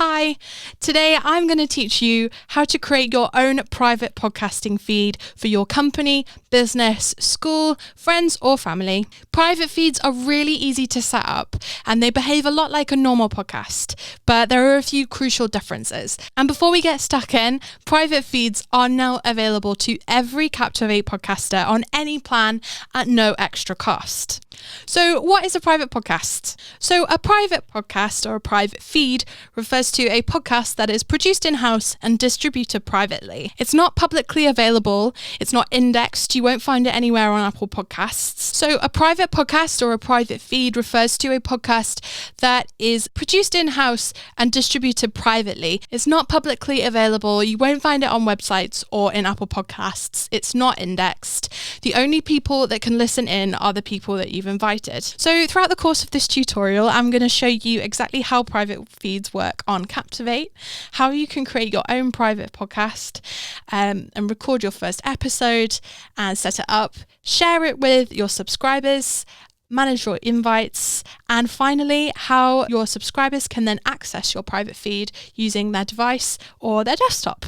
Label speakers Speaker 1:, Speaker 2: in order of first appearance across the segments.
Speaker 1: Hi, today I'm going to teach you how to create your own private podcasting feed for your company, business, school, friends or family. Private feeds are really easy to set up and they behave a lot like a normal podcast, but there are a few crucial differences. And before we get stuck in, private feeds are now available to every Captivate podcaster on any plan at no extra cost. So what is a private podcast? So a private podcast or a private feed refers to a podcast that is produced in-house and distributed privately. It's not publicly available, it's not indexed, you won't find it anywhere on Apple Podcasts. So a private podcast or a private feed refers to a podcast that is produced in-house and distributed privately. It's not publicly available, you won't find it on websites or in Apple Podcasts. It's not indexed. The only people that can listen in are the people that you've invited. So throughout the course of this tutorial, I'm going to show you exactly how private feeds work on Captivate, how you can create your own private podcast and record your first episode and set it up, share it with your subscribers, manage your invites, and finally, how your subscribers can then access your private feed using their device or their desktop.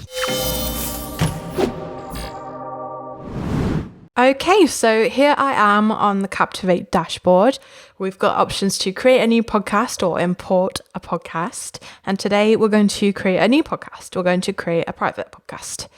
Speaker 1: Okay, so here I am on the Captivate dashboard. We've got options to create a new podcast or import a podcast. And today we're going to create a new podcast. We're going to create a private podcast.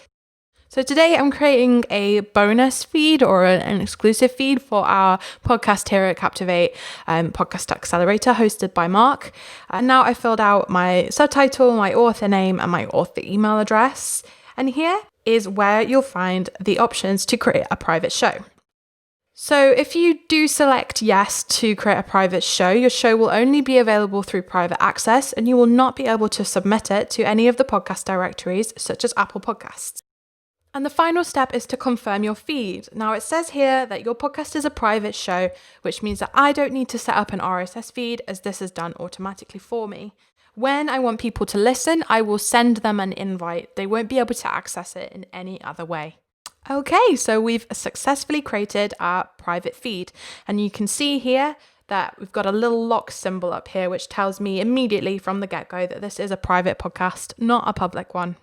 Speaker 1: So today I'm creating a bonus feed or an exclusive feed for our podcast here at Captivate, Podcast Accelerator, hosted by Mark. And now I filled out my subtitle, my author name, and my author email address. And here is where you'll find the options to create a private show. So if you do select yes to create a private show, your show will only be available through private access and you will not be able to submit it to any of the podcast directories such as Apple Podcasts. And the final step is to confirm your feed. Now it says here that your podcast is a private show, which means that I don't need to set up an RSS feed as this is done automatically for me. When I want people to listen, I will send them an invite. They won't be able to access it in any other way. Okay, so we've successfully created our private feed. And you can see here that we've got a little lock symbol up here, which tells me immediately from the get-go that this is a private podcast, not a public one.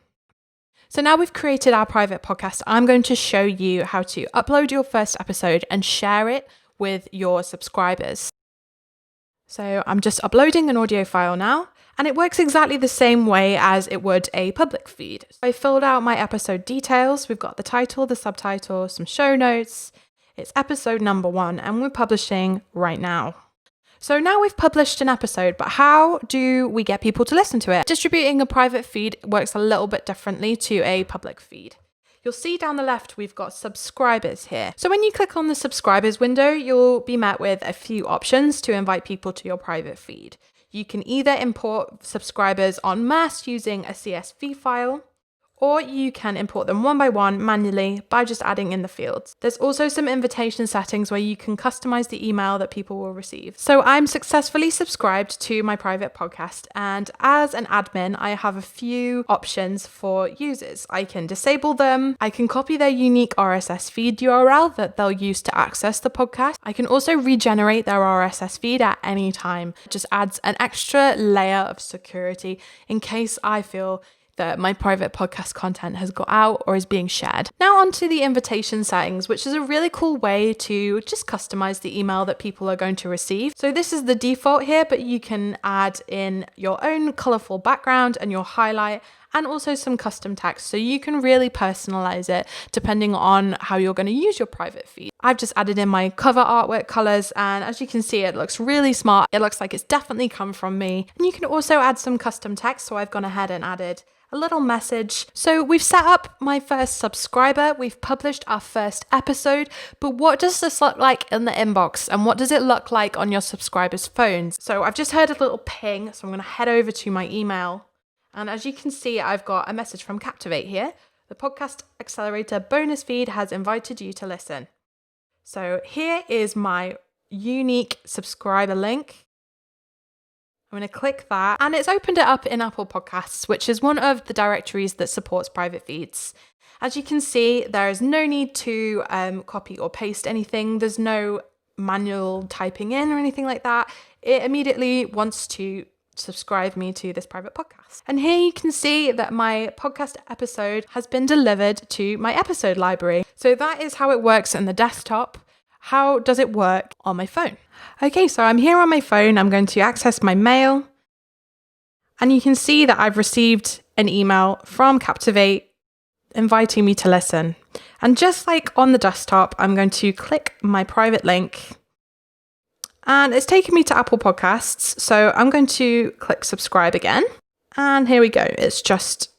Speaker 1: So now we've created our private podcast, I'm going to show you how to upload your first episode and share it with your subscribers. So I'm just uploading an audio file now. And it works exactly the same way as it would a public feed. I filled out my episode details. We've got the title, the subtitle, some show notes. It's episode number 1 and we're publishing right now. So now we've published an episode, but how do we get people to listen to it? Distributing a private feed works a little bit differently to a public feed. You'll see down the left, we've got subscribers here. So when you click on the subscribers window, you'll be met with a few options to invite people to your private feed. You can either import subscribers en masse using a CSV file, or you can import them one by one manually by just adding in the fields. There's also some invitation settings where you can customize the email that people will receive. So I'm successfully subscribed to my private podcast, and as an admin, I have a few options for users. I can disable them. I can copy their unique RSS feed URL that they'll use to access the podcast. I can also regenerate their RSS feed at any time. It just adds an extra layer of security in case I feel that my private podcast content has got out or is being shared. Now onto the invitation settings, which is a really cool way to just customize the email that people are going to receive. So this is the default here, but you can add in your own colorful background and your highlight and also some custom text. So you can really personalize it depending on how you're going to use your private feed. I've just added in my cover artwork colors, and as you can see, it looks really smart. It looks like it's definitely come from me. And you can also add some custom text. So I've gone ahead and added a little message. So we've set up my first subscriber, we've published our first episode, but what does this look like in the inbox and what does it look like on your subscribers' phones? So I've just heard a little ping, so I'm going to head over to my email. And as you can see, I've got a message from Captivate here. The Podcast Accelerator bonus feed has invited you to listen. So here is my unique subscriber link. I'm going to click that and it's opened it up in Apple Podcasts, which is one of the directories that supports private feeds. As you can see, there is no need to copy or paste anything. There's no manual typing in or anything like that. It immediately wants to subscribe me to this private podcast. And here you can see that my podcast episode has been delivered to my episode library. So that is how it works in the desktop. How does it work on my phone? Okay, so I'm here on my phone. I'm going to access my mail. And you can see that I've received an email from Captivate inviting me to listen. And just like on the desktop, I'm going to click my private link. And it's taken me to Apple Podcasts. So I'm going to click subscribe again. And here we go. It's just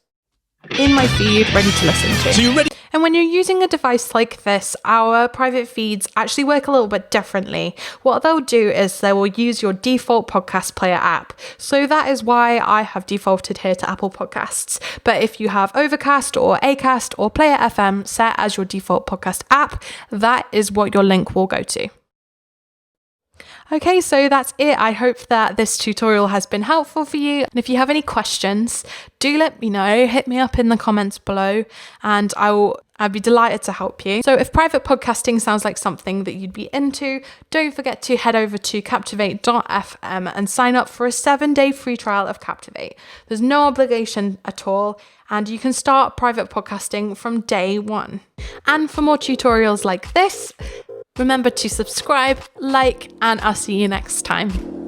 Speaker 1: in my feed, ready to listen to.
Speaker 2: So you're ready?
Speaker 1: And when you're using a device like this, our private feeds actually work a little bit differently. What they'll do is they will use your default podcast player app. So that is why I have defaulted here to Apple Podcasts. But if you have Overcast or Acast or Player FM set as your default podcast app, that is what your link will go to. Okay, so that's it. I hope that this tutorial has been helpful for you. And if you have any questions, do let me know. Hit me up in the comments below and I'd be delighted to help you. So if private podcasting sounds like something that you'd be into, don't forget to head over to captivate.fm and sign up for a 7-day free trial of Captivate. There's no obligation at all, and you can start private podcasting from day one. And for more tutorials like this, remember to subscribe, like, and I'll see you next time.